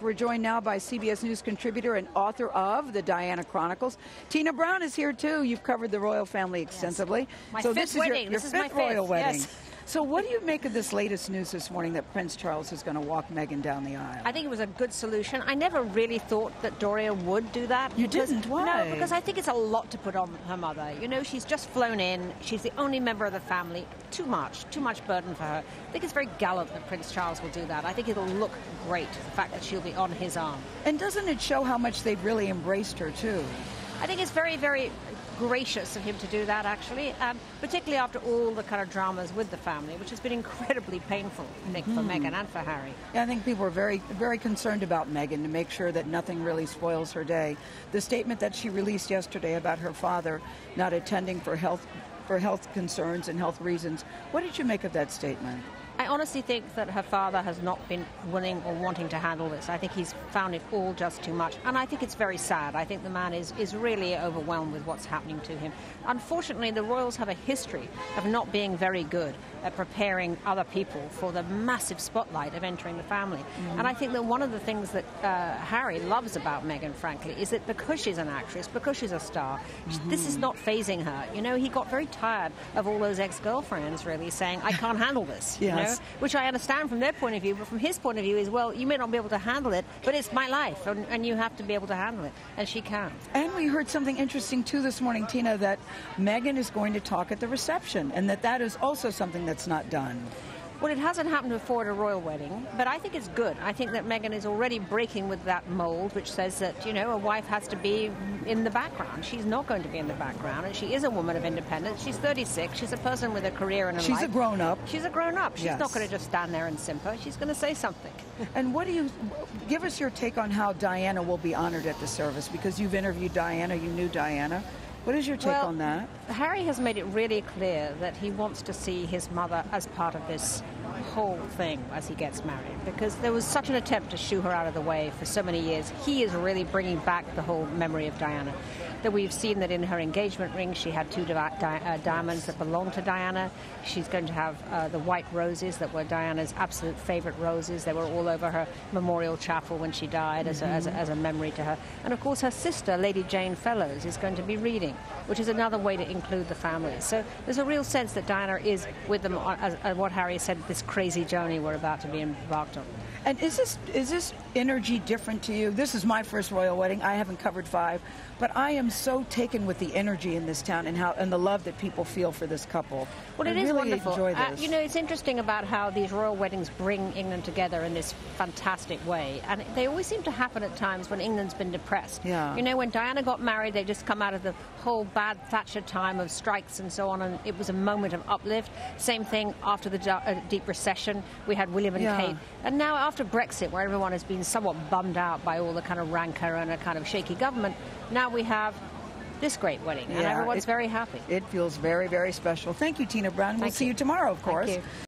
We're joined now by CBS News contributor and author of the Diana Chronicles. Tina Brown is here too. You've covered the royal family extensively. Yes. My so fifth this is wedding. your this is fifth my royal wedding. Yes. So what do you make of this latest news this morning that Prince Charles is going to walk Meghan down the aisle? I think it was a good solution. I never really thought that Doria would do that. You didn't? Why? No, because I think it's a lot to put on her mother. You know, she's just flown in. She's the only member of the family. Too much burden for her. I think it's very gallant that Prince Charles will do that. I think it'll look great, the fact that she'll be on his arm. And doesn't it show how much they've really embraced her too? I think it's very, very gracious of him to do that, actually, particularly after all the kind of dramas with the family, which has been incredibly painful, I think, for Meghan and for Harry. Yeah, I think people are very, very concerned about Meghan to make sure that nothing really spoils her day. The statement that she released yesterday about her father not attending for health concerns and health reasons, what did you make of that statement? I honestly think that her father has not been willing or wanting to handle this. I think he's found it all just too much. And I think it's very sad. I think the man is really overwhelmed with what's happening to him. Unfortunately, the royals have a history of not being very good at preparing other people for the massive spotlight of entering the family. And I think that one of the things that Harry loves about Meghan, frankly, is that because she's an actress, because she's a star, this is not phasing her. You know, he got very tired of all those ex-girlfriends really saying, I can't handle this. Yes. You know? Which I understand from their point of view, but from his point of view is, well, you may not be able to handle it, but it's my life, and you have to be able to handle it, and she can. And we heard something interesting, too, this morning, Tina, that Meghan is going to talk at the reception, and that is also something that's not done. Well, it hasn't happened before at a royal wedding, but I think it's good. I think that Meghan is already breaking with that mold, which says that, you know, a wife has to be in the background. She's not going to be in the background, and she is a woman of independence. She's 36. She's a person with a career and a life. She's a grown-up. She's a grown-up. She's Yes. not going to just stand there and simper. She's going to say something. And what do you give us your take on how Diana will be honored at the service? Because you've interviewed Diana, you knew Diana. What is your take on that? Harry has made it really clear that he wants to see his mother as part of this whole thing as he gets married, because there was such an attempt to shoo her out of the way for so many years. He is really bringing back the whole memory of Diana. That we've seen that in her engagement ring she had two diamonds that belonged to Diana. She's going to have the white roses that were Diana's absolute favorite roses. They were all over her memorial chapel when she died as a memory to her. And of course her sister, Lady Jane Fellows, is going to be reading, which is another way to include the family. So there's a real sense that Diana is with them on, as what Harry said, this crazy journey we're about to be embarked on. And is this energy different to you? This is my first royal wedding. I haven't covered 5, but I am so taken with the energy in this town and the love that people feel for this couple. Well, it I is really wonderful. Enjoy this. You know, it's interesting about how these royal weddings bring England together in this fantastic way, and they always seem to happen at times when England's been depressed. Yeah. You know, when Diana got married, they just come out of the whole bad Thatcher time of strikes and so on, and it was a moment of uplift. Same thing after the deep recession. We had William and Kate, and now after Brexit, where everyone has been somewhat bummed out by all the kind of rancor and a kind of shaky government, now we have this great wedding, and everyone's very happy. It feels very, very special. Thank you, Tina Brown. We'll see you tomorrow, of course. Thank you.